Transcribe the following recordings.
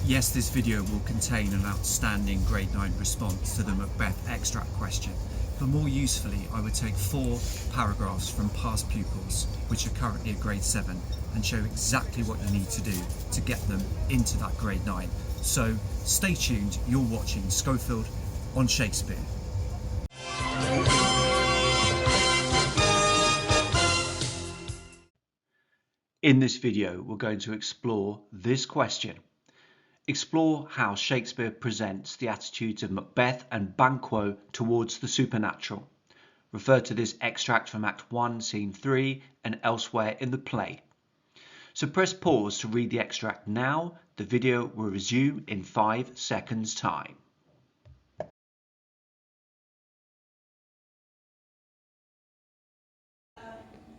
Yes, this video will contain an outstanding grade 9 response to the Macbeth extract question, but more usefully I would take 4 paragraphs from past pupils, which are currently at grade 7, and show exactly what you need to do to get them into that grade 9. So stay tuned, you're watching Schofield on Shakespeare. In this video, we're going to explore this question. Explore how Shakespeare presents the attitudes of Macbeth and Banquo towards the supernatural. Refer to this extract from Act 1, Scene 3 and elsewhere in the play. So press pause to read the extract now. The video will resume in 5 seconds time.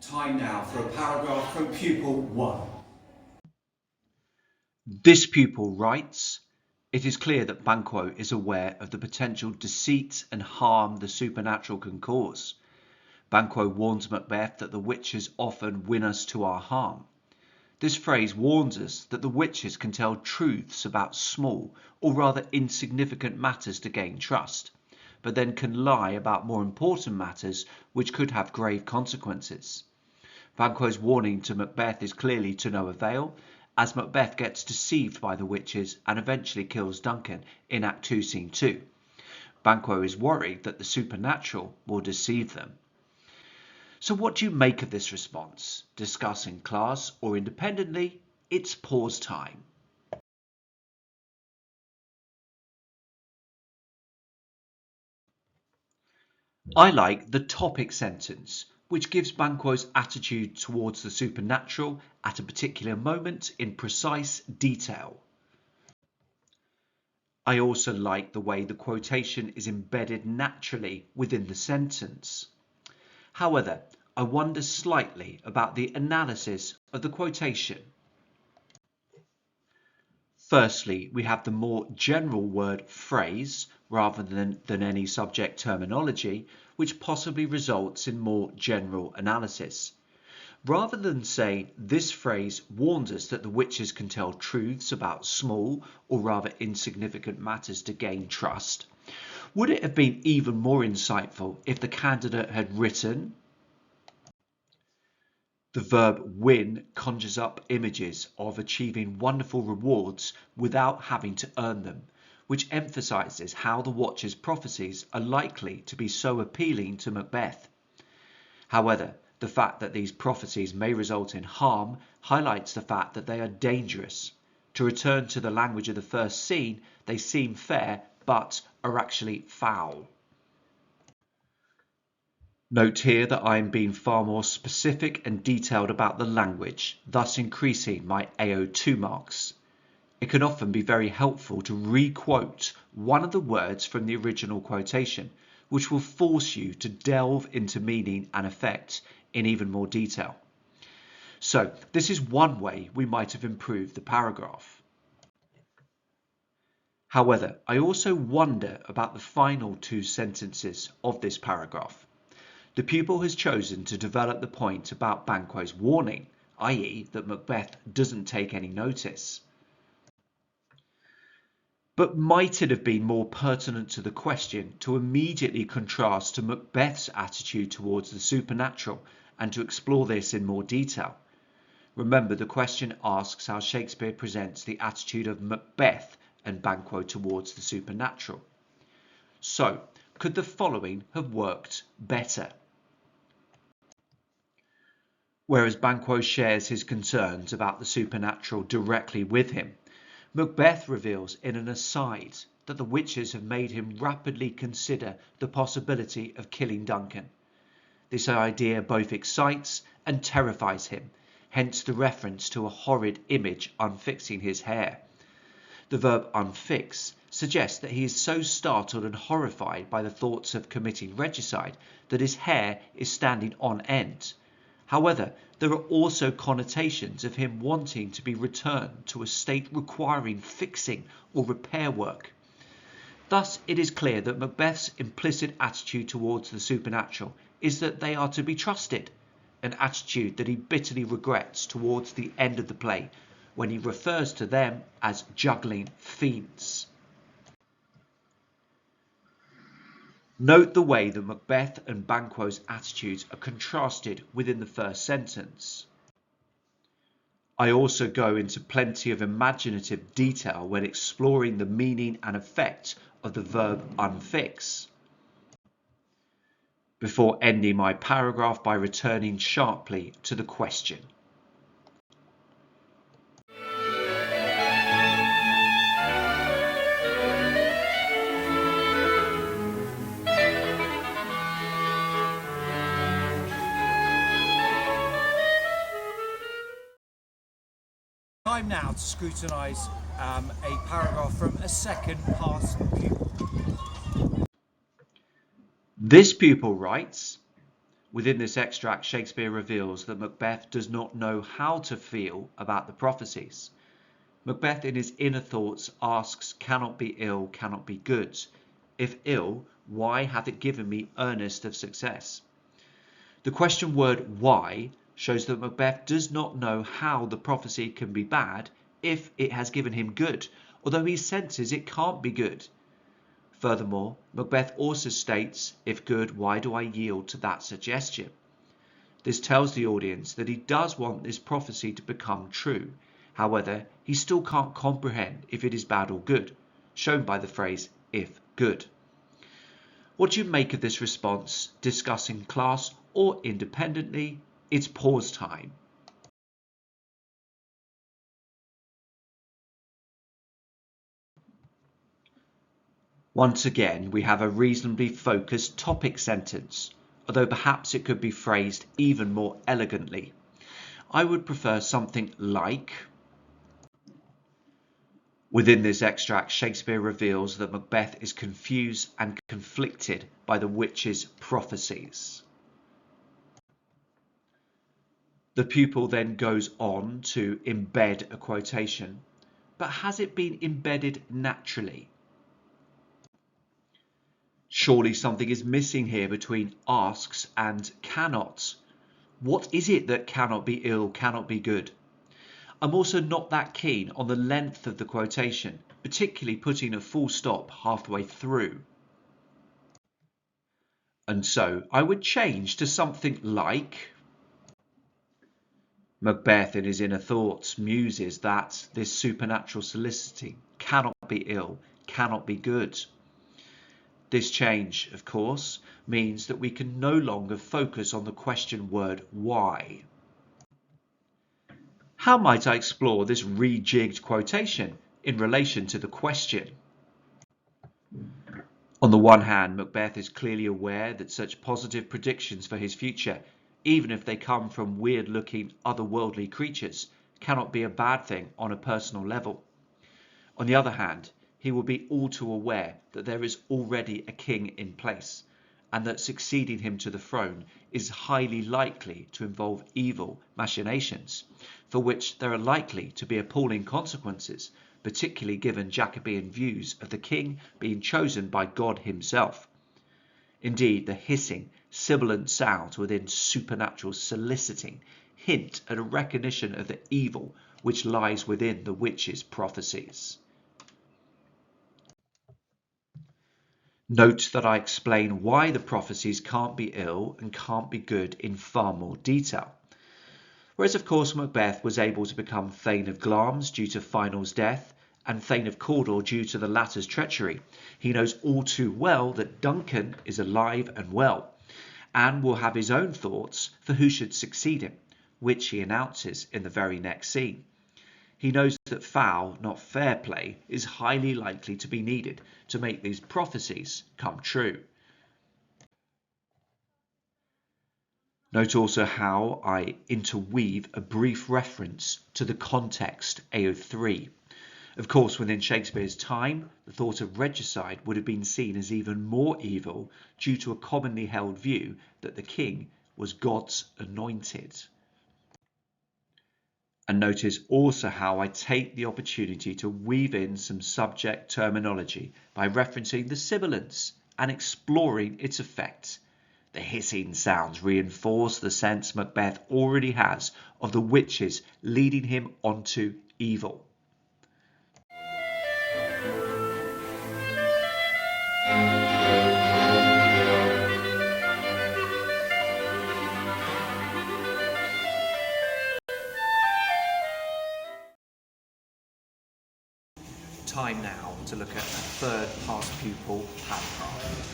Time now for a paragraph from pupil 1. This pupil writes, "It is clear that Banquo is aware of the potential deceit and harm the supernatural can cause. Banquo warns Macbeth that the witches often win us to our harm. This phrase warns us that the witches can tell truths about small, or rather insignificant matters to gain trust, but then can lie about more important matters which could have grave consequences. Banquo's warning to Macbeth is clearly to no avail, as Macbeth gets deceived by the witches and eventually kills Duncan in Act 2, Scene 2. Banquo is worried that the supernatural will deceive them." So what do you make of this response? Discuss in class or independently? It's pause time. I like the topic sentence, which gives Banquo's attitude towards the supernatural at a particular moment in precise detail. I also like the way the quotation is embedded naturally within the sentence. However, I wonder slightly about the analysis of the quotation. Firstly, we have the more general word phrase rather than any subject terminology, which possibly results in more general analysis. Rather than say this phrase warns us that the witches can tell truths about small or rather insignificant matters to gain trust, would it have been even more insightful if the candidate had written, "The verb win conjures up images of achieving wonderful rewards without having to earn them, which emphasizes how the Watcher's prophecies are likely to be so appealing to Macbeth. However, the fact that these prophecies may result in harm highlights the fact that they are dangerous. To return to the language of the first scene, they seem fair, but are actually foul." Note here that I am being far more specific and detailed about the language, thus increasing my AO2 marks. It can often be very helpful to re-quote one of the words from the original quotation, which will force you to delve into meaning and effect in even more detail. So this is one way we might have improved the paragraph. However, I also wonder about the final 2 sentences of this paragraph. The pupil has chosen to develop the point about Banquo's warning, i.e. that Macbeth doesn't take any notice. But might it have been more pertinent to the question to immediately contrast to Macbeth's attitude towards the supernatural and to explore this in more detail? Remember, the question asks how Shakespeare presents the attitude of Macbeth and Banquo towards the supernatural. So, could the following have worked better? Whereas Banquo shares his concerns about the supernatural directly with him, Macbeth reveals in an aside that the witches have made him rapidly consider the possibility of killing Duncan. This idea both excites and terrifies him, hence the reference to a horrid image unfixing his hair. The verb unfix suggests that he is so startled and horrified by the thoughts of committing regicide that his hair is standing on end. However, there are also connotations of him wanting to be returned to a state requiring fixing or repair work. Thus, it is clear that Macbeth's implicit attitude towards the supernatural is that they are to be trusted, an attitude that he bitterly regrets towards the end of the play, when he refers to them as juggling fiends. Note the way that Macbeth and Banquo's attitudes are contrasted within the first sentence. I also go into plenty of imaginative detail when exploring the meaning and effect of the verb unfix, before ending my paragraph by returning sharply to the question. Time now to scrutinise a paragraph from a second past pupil. This pupil writes, within this extract, Shakespeare reveals that Macbeth does not know how to feel about the prophecies. Macbeth in his inner thoughts asks, cannot be ill, cannot be good. If ill, why hath it given me earnest of success? The question word why shows that Macbeth does not know how the prophecy can be bad if it has given him good, although he senses it can't be good. Furthermore, Macbeth also states, if good, why do I yield to that suggestion? This tells the audience that he does want this prophecy to become true. However, he still can't comprehend if it is bad or good, shown by the phrase, if good. What do you make of this response? Discuss in class or independently? It's pause time. Once again, we have a reasonably focused topic sentence, although perhaps it could be phrased even more elegantly. I would prefer something like, within this extract, Shakespeare reveals that Macbeth is confused and conflicted by the witch's prophecies. The pupil then goes on to embed a quotation, but has it been embedded naturally? Surely something is missing here between asks and cannot. What is it that cannot be ill, cannot be good? I'm also not that keen on the length of the quotation, particularly putting a full stop halfway through. And so I would change to something like, Macbeth in his inner thoughts muses that this supernatural soliciting cannot be ill, cannot be good. This change, of course, means that we can no longer focus on the question word why. How might I explore this rejigged quotation in relation to the question? On the one hand, Macbeth is clearly aware that such positive predictions for his future, even if they come from weird-looking otherworldly creatures, cannot be a bad thing on a personal level. On the other hand, he will be all too aware that there is already a king in place, and that succeeding him to the throne is highly likely to involve evil machinations, for which there are likely to be appalling consequences, particularly given Jacobean views of the king being chosen by God himself. Indeed, the hissing, sibilant sounds within supernatural soliciting hint at a recognition of the evil which lies within the witch's prophecies. Note that I explain why the prophecies can't be ill and can't be good in far more detail. Whereas of course Macbeth was able to become Thane of Glamis due to Final's death and Thane of Cawdor due to the latter's treachery, he knows all too well that Duncan is alive and well, and will have his own thoughts for who should succeed him, which he announces in the very next scene. He knows that foul, not fair play, is highly likely to be needed to make these prophecies come true. Note also how I interweave a brief reference to the context AO3. Of course, within Shakespeare's time, the thought of regicide would have been seen as even more evil due to a commonly held view that the king was God's anointed. And notice also how I take the opportunity to weave in some subject terminology by referencing the sibilance and exploring its effect. The hissing sounds reinforce the sense Macbeth already has of the witches leading him onto evil. Time now to look at a third past pupil paragraph.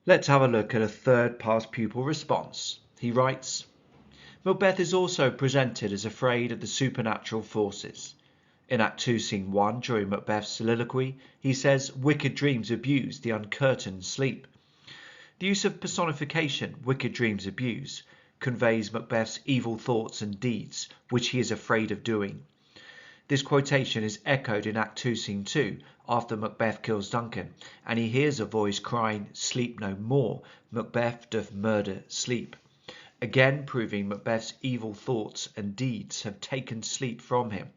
Let's have a look at a third past pupil response. He writes, Macbeth is also presented as afraid of the supernatural forces. In Act 2, Scene 1, during Macbeth's soliloquy, he says wicked dreams abuse the uncurtained sleep. The use of personification, wicked dreams abuse, conveys Macbeth's evil thoughts and deeds, which he is afraid of doing. This quotation is echoed in Act 2, Scene 2, after Macbeth kills Duncan, and he hears a voice crying, "Sleep no more, Macbeth doth murder sleep," again proving Macbeth's evil thoughts and deeds have taken sleep from him.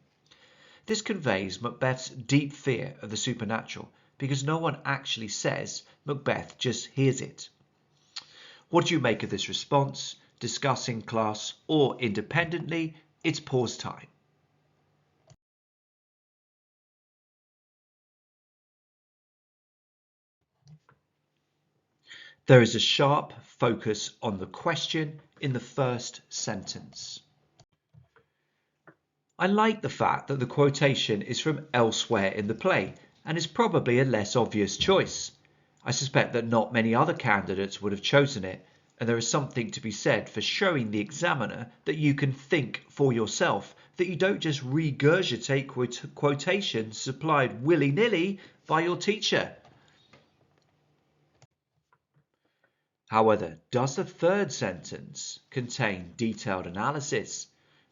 This conveys Macbeth's deep fear of the supernatural, because no one actually says, Macbeth just hears it. What do you make of this response? Discuss in class or independently. It's pause time. There is a sharp focus on the question in the first sentence. I like the fact that the quotation is from elsewhere in the play and is probably a less obvious choice. I suspect that not many other candidates would have chosen it, and there is something to be said for showing the examiner that you can think for yourself, that you don't just regurgitate quotations supplied willy-nilly by your teacher. However, does the third sentence contain detailed analysis?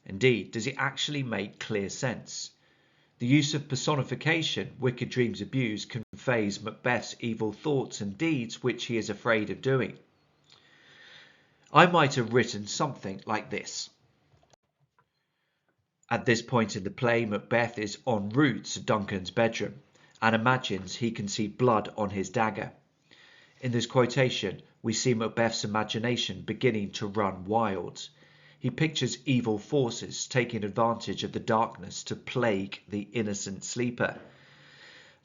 Indeed, does it actually make clear sense? The use of personification, wicked dreams abuse, conveys Macbeth's evil thoughts and deeds which he is afraid of doing. I might have written something like this. At this point in the play, Macbeth is en route to Duncan's bedroom and imagines he can see blood on his dagger. In this quotation, we see Macbeth's imagination beginning to run wild. He pictures evil forces taking advantage of the darkness to plague the innocent sleeper.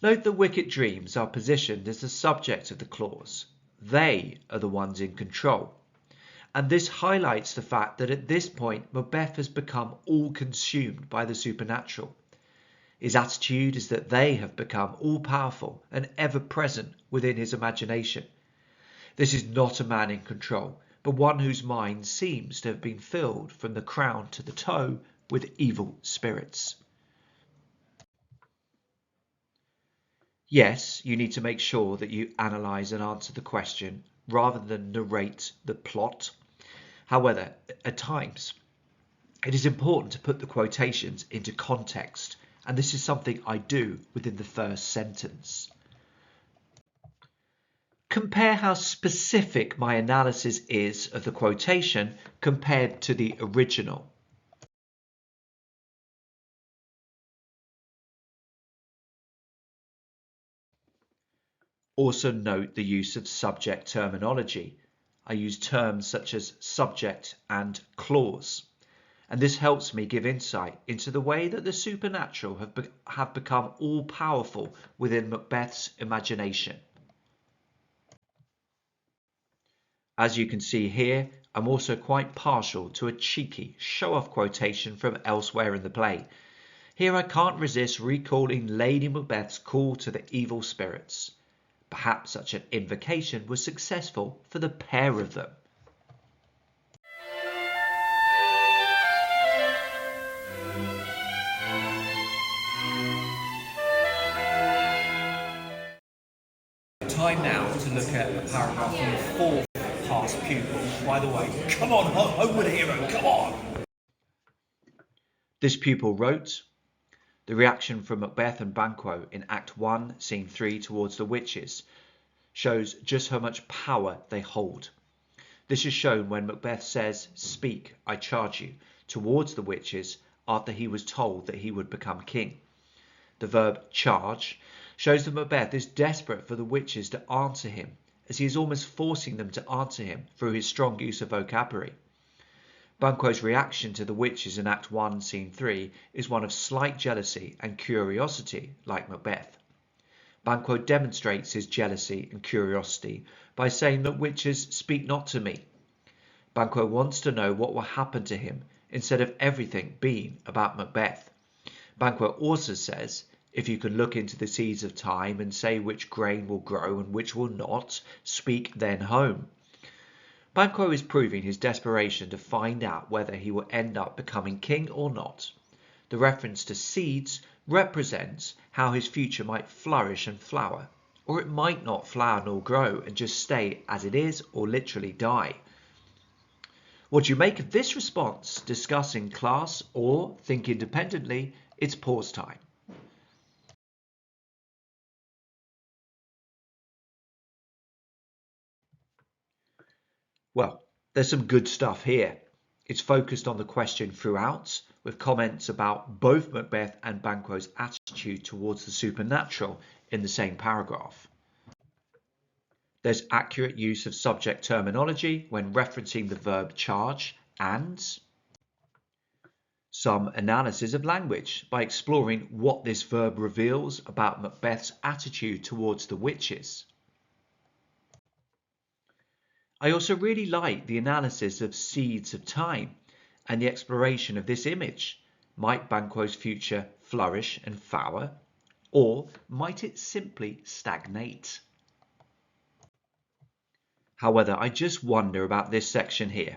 Note that wicked dreams are positioned as the subject of the clause. They are the ones in control. And this highlights the fact that at this point Macbeth has become all consumed by the supernatural. His attitude is that they have become all-powerful and ever-present within his imagination. This is not a man in control, but one whose mind seems to have been filled from the crown to the toe with evil spirits. Yes, you need to make sure that you analyse and answer the question rather than narrate the plot. However, at times, it is important to put the quotations into context, and this is something I do within the first sentence. Compare how specific my analysis is of the quotation compared to the original. Also note the use of subject terminology. I use terms such as subject and clause, and this helps me give insight into the way that the supernatural have become all-powerful within Macbeth's imagination. As you can see here, I'm also quite partial to a cheeky show-off quotation from elsewhere in the play. Here I can't resist recalling Lady Macbeth's call to the evil spirits. Perhaps such an invocation was successful for the pair of them. Time now to look at a paragraph from the fourth past pupil. By the way, come on, homeward hero, come on! This pupil wrote, the reaction from Macbeth and Banquo in Act 1, Scene 3 towards the witches shows just how much power they hold. This is shown when Macbeth says, "Speak, I charge you," towards the witches after he was told that he would become king. The verb charge shows that Macbeth is desperate for the witches to answer him, as he is almost forcing them to answer him through his strong use of vocabulary. Banquo's reaction to the witches in Act 1, Scene 3 is one of slight jealousy and curiosity, like Macbeth. Banquo demonstrates his jealousy and curiosity by saying that witches speak not to me. Banquo wants to know what will happen to him instead of everything being about Macbeth. Banquo also says, if you can look into the seeds of time and say which grain will grow and which will not, speak then home. Banquo is proving his desperation to find out whether he will end up becoming king or not. The reference to seeds represents how his future might flourish and flower, or it might not flower nor grow and just stay as it is or literally die. What do you make of this response? Discuss in class or think independently. It's pause time. Well, there's some good stuff here. It's focused on the question throughout, with comments about both Macbeth and Banquo's attitude towards the supernatural in the same paragraph. There's accurate use of subject terminology when referencing the verb charge and some analysis of language by exploring what this verb reveals about Macbeth's attitude towards the witches. I also really like the analysis of seeds of time and the exploration of this image. Might Banquo's future flourish and flower, or might it simply stagnate? However, I just wonder about this section here.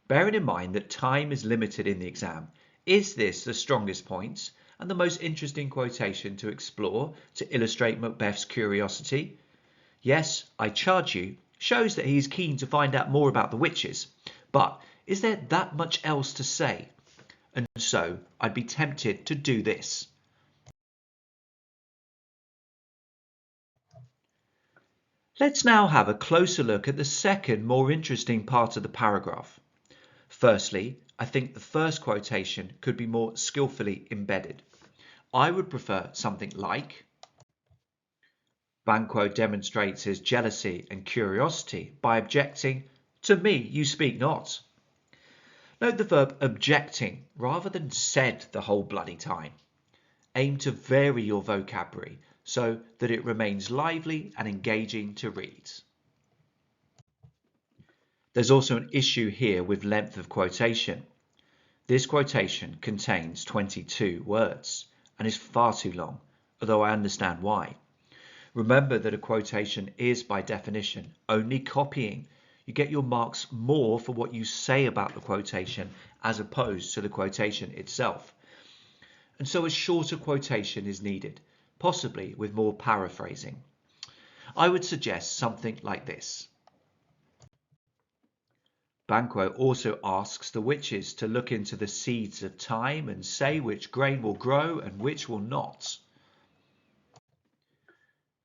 Bearing in mind that time is limited in the exam, is this the strongest points and the most interesting quotation to explore to illustrate Macbeth's curiosity? Yes, I charge you, shows that he is keen to find out more about the witches, but is there that much else to say? And so I'd be tempted to do this. Let's now have a closer look at the second, more interesting part of the paragraph. Firstly, I think the first quotation could be more skillfully embedded. I would prefer something like, Banquo demonstrates his jealousy and curiosity by objecting, to me you speak not. Note the verb objecting rather than said the whole bloody time. Aim to vary your vocabulary so that it remains lively and engaging to read. There's also an issue here with length of quotation. This quotation contains 22 words and is far too long, although I understand why. Remember that a quotation is by definition only copying. You get your marks more for what you say about the quotation as opposed to the quotation itself. And so a shorter quotation is needed, possibly with more paraphrasing. I would suggest something like this. Banquo also asks the witches to look into the seeds of time and say which grain will grow and which will not.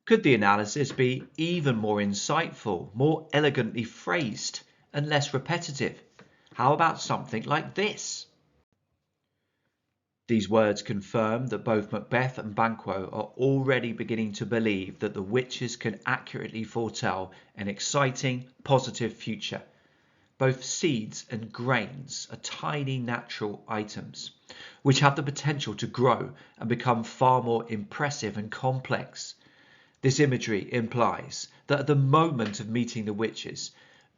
Could the analysis be even more insightful, more elegantly phrased, and less repetitive? How about something like this? These words confirm that both Macbeth and Banquo are already beginning to believe that the witches can accurately foretell an exciting, positive future. Both seeds and grains are tiny natural items, which have the potential to grow and become far more impressive and complex. This imagery implies that at the moment of meeting the witches,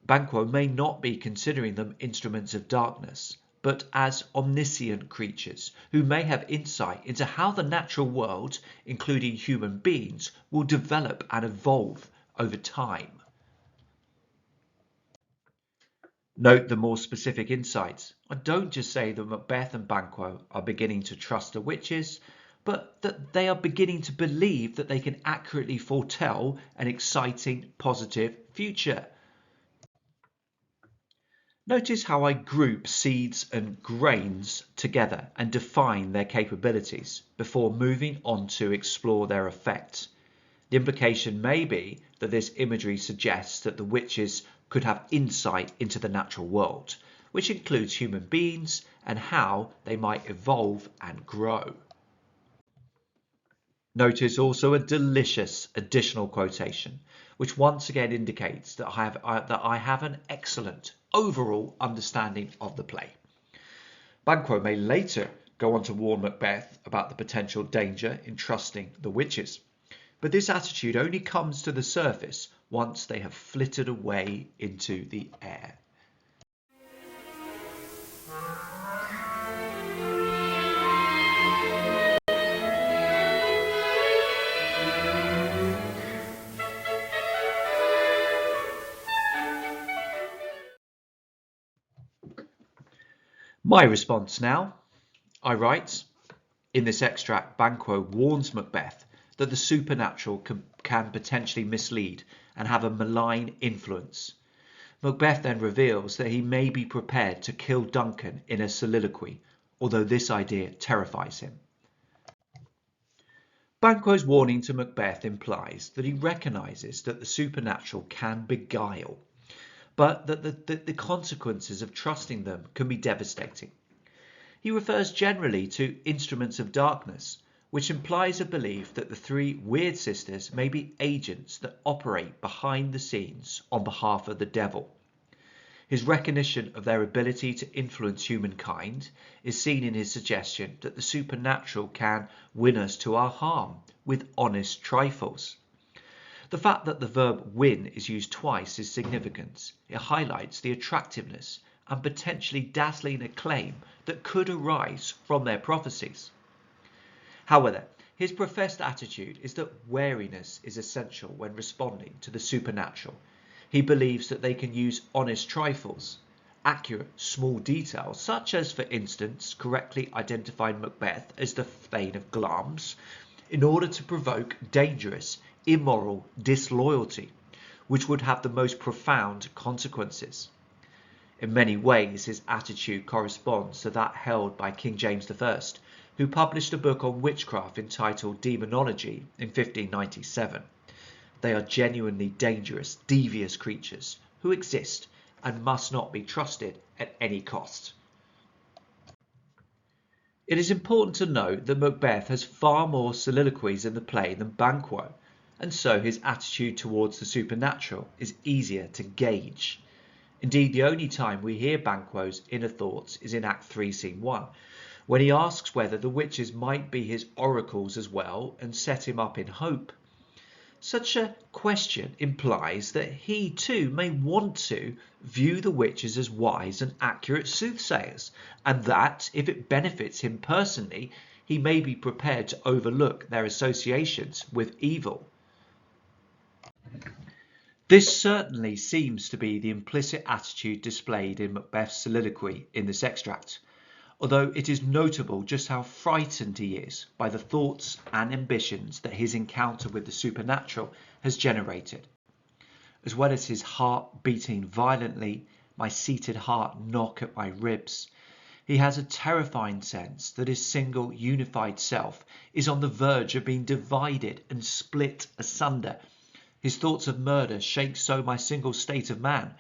Banquo may not be considering them instruments of darkness, but as omniscient creatures who may have insight into how the natural world, including human beings, will develop and evolve over time. Note the more specific insights. I don't just say that Macbeth and Banquo are beginning to trust the witches, but that they are beginning to believe that they can accurately foretell an exciting, positive future. Notice how I group seeds and grains together and define their capabilities before moving on to explore their effects. The implication may be that this imagery suggests that the witches could have insight into the natural world, which includes human beings and how they might evolve and grow. Notice also a delicious additional quotation, which once again indicates that I have an excellent overall understanding of the play. Banquo may later go on to warn Macbeth about the potential danger in trusting the witches, but this attitude only comes to the surface once they have flitted away into the air. My response now, I write, in this extract, Banquo warns Macbeth that the supernatural can potentially mislead and have a malign influence. Macbeth then reveals that he may be prepared to kill Duncan in a soliloquy, although this idea terrifies him. Banquo's warning to Macbeth implies that he recognises that the supernatural can beguile, but that the consequences of trusting them can be devastating. He refers generally to instruments of darkness, which implies a belief that the three weird sisters may be agents that operate behind the scenes on behalf of the devil. His recognition of their ability to influence humankind is seen in his suggestion that the supernatural can win us to our harm with honest trifles. The fact that the verb win is used twice is significant. It highlights the attractiveness and potentially dazzling acclaim that could arise from their prophecies. However, his professed attitude is that wariness is essential when responding to the supernatural. He believes that they can use honest trifles, accurate small details, such as, for instance, correctly identifying Macbeth as the Thane of Glamis, in order to provoke dangerous, immoral disloyalty, which would have the most profound consequences. In many ways, his attitude corresponds to that held by King James I, who published a book on witchcraft entitled Demonology in 1597. They are genuinely dangerous, devious creatures who exist and must not be trusted at any cost. It is important to note that Macbeth has far more soliloquies in the play than Banquo, and so his attitude towards the supernatural is easier to gauge. Indeed, the only time we hear Banquo's inner thoughts is in Act 3, Scene 1, when he asks whether the witches might be his oracles as well and set him up in hope. Such a question implies that he too may want to view the witches as wise and accurate soothsayers, and that, if it benefits him personally, he may be prepared to overlook their associations with evil. This certainly seems to be the implicit attitude displayed in Macbeth's soliloquy in this extract, although it is notable just how frightened he is by the thoughts and ambitions that his encounter with the supernatural has generated. As well as his heart beating violently, my seated heart knock at my ribs, he has a terrifying sense that his single unified self is on the verge of being divided and split asunder. His thoughts of murder shake so my single state of man,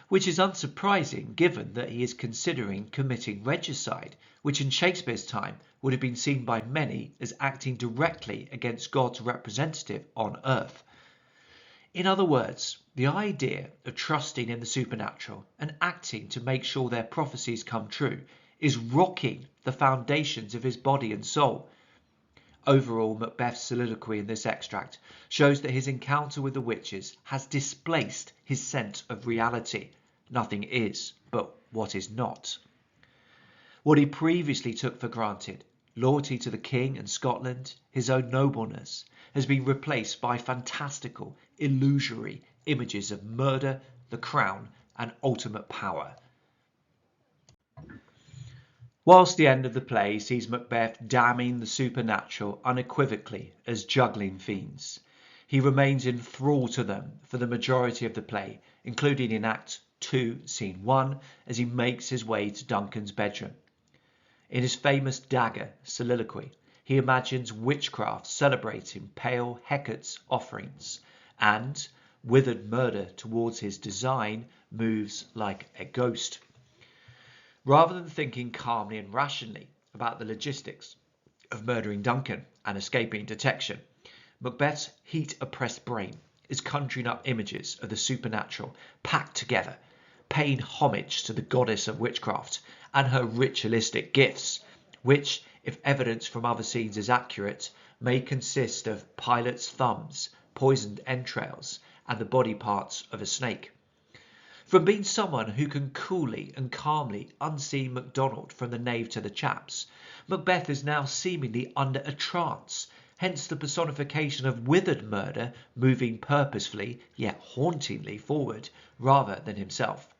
which is unsurprising given that he is considering committing regicide, which in Shakespeare's time would have been seen by many as acting directly against God's representative on earth. In other words, the idea of trusting in the supernatural and acting to make sure their prophecies come true is rocking the foundations of his body and soul. Overall, Macbeth's soliloquy in this extract shows that his encounter with the witches has displaced his sense of reality. Nothing is but what is not. What he previously took for granted, loyalty to the king and Scotland, his own nobleness, has been replaced by fantastical, illusory images of murder, the crown, and ultimate power. Whilst the end of the play sees Macbeth damning the supernatural unequivocally as juggling fiends, he remains in thrall to them for the majority of the play, including in Act 2, Scene 1, as he makes his way to Duncan's bedroom. In his famous dagger soliloquy, he imagines witchcraft celebrating pale Hecate's offerings, and, withered murder towards his design, moves like a ghost. Rather than thinking calmly and rationally about the logistics, of murdering Duncan and escaping detection, Macbeth's heat-oppressed brain is conjuring up images of the supernatural packed together, paying homage to the goddess of witchcraft and her ritualistic gifts, which, if evidence from other scenes is accurate, may consist of pilots' thumbs, poisoned entrails, and the body parts of a snake. From being someone who can coolly and calmly unsee MacDonald from the nave to the chaps, Macbeth is now seemingly under a trance, hence the personification of withered murder moving purposefully yet hauntingly forward rather than himself.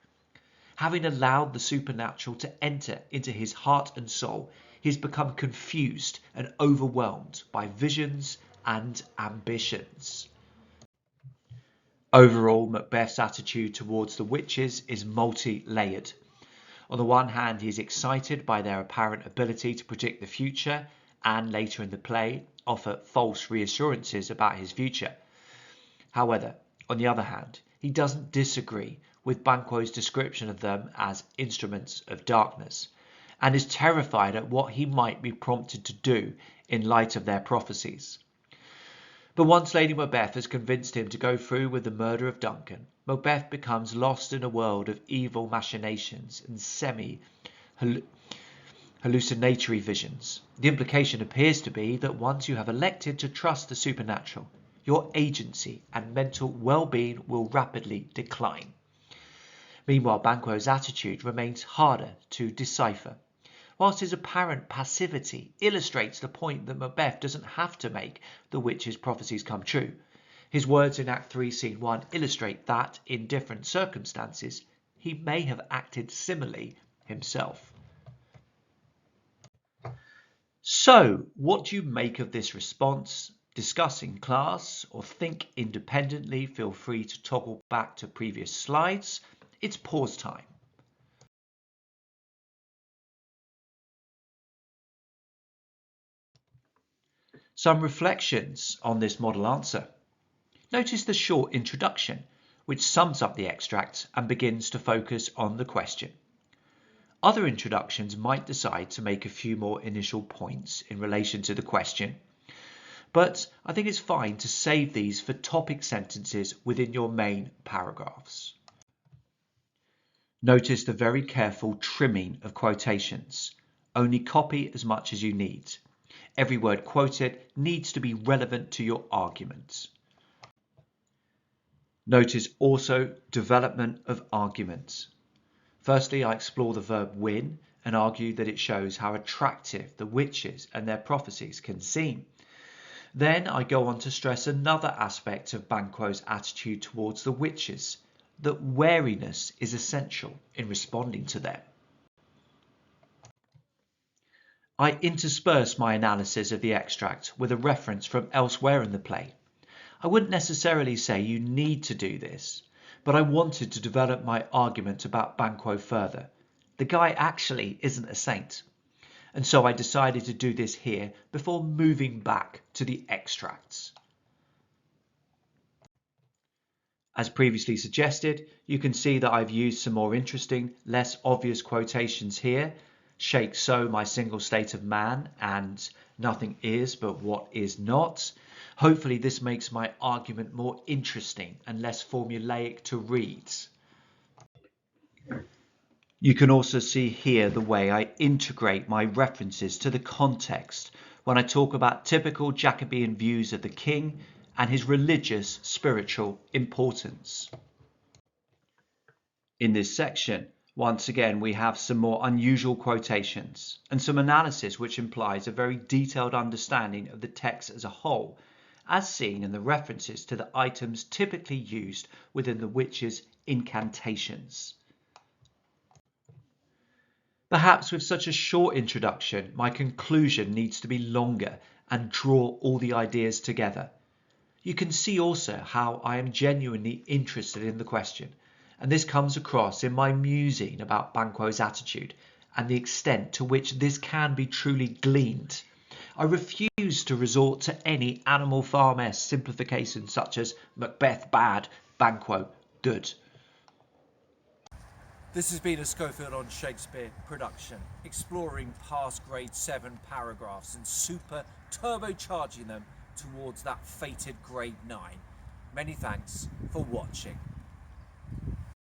Having allowed the supernatural to enter into his heart and soul, he has become confused and overwhelmed by visions and ambitions. Overall, Macbeth's attitude towards the witches is multi-layered. On the one hand, he is excited by their apparent ability to predict the future and, later in the play, offer false reassurances about his future. However, on the other hand, he doesn't disagree with Banquo's description of them as instruments of darkness, and is terrified at what he might be prompted to do in light of their prophecies. But once Lady Macbeth has convinced him to go through with the murder of Duncan, Macbeth becomes lost in a world of evil machinations and hallucinatory visions. The implication appears to be that once you have elected to trust the supernatural, your agency and mental well-being will rapidly decline. Meanwhile, Banquo's attitude remains harder to decipher. Whilst his apparent passivity illustrates the point that Macbeth doesn't have to make the witch's prophecies come true, his words in Act 3, Scene 1 illustrate that, in different circumstances, he may have acted similarly himself. So, what do you make of this response? Discuss in class or think independently. Feel free to toggle back to previous slides. It's pause time. Some reflections on this model answer. Notice the short introduction, which sums up the extract and begins to focus on the question. Other introductions might decide to make a few more initial points in relation to the question, but I think it's fine to save these for topic sentences within your main paragraphs. Notice the very careful trimming of quotations. Only copy as much as you need. Every word quoted needs to be relevant to your argument. Notice also development of arguments. Firstly, I explore the verb win and argue that it shows how attractive the witches and their prophecies can seem. Then I go on to stress another aspect of Banquo's attitude towards the witches, that wariness is essential in responding to them. I intersperse my analysis of the extract with a reference from elsewhere in the play. I wouldn't necessarily say you need to do this, but I wanted to develop my argument about Banquo further. The guy actually isn't a saint, and so I decided to do this here before moving back to the extracts. As previously suggested, you can see that I've used some more interesting, less obvious quotations here. Shake so my single state of man and nothing is but what is not. Hopefully this makes my argument more interesting and less formulaic to read. You can also see here the way I integrate my references to the context when I talk about typical Jacobean views of the king and his religious spiritual importance. In this section, once again, we have some more unusual quotations and some analysis which implies a very detailed understanding of the text as a whole, as seen in the references to the items typically used within the witches' incantations. Perhaps with such a short introduction, my conclusion needs to be longer and draw all the ideas together. You can see also how I am genuinely interested in the question, and this comes across in my musing about Banquo's attitude and the extent to which this can be truly gleaned. I refuse to resort to any Animal Farm-esque simplification such as Macbeth bad, Banquo good. This has been a Schofield on Shakespeare production, exploring past grade 7 paragraphs and super turbocharging them towards that fated grade 9. Many thanks for watching.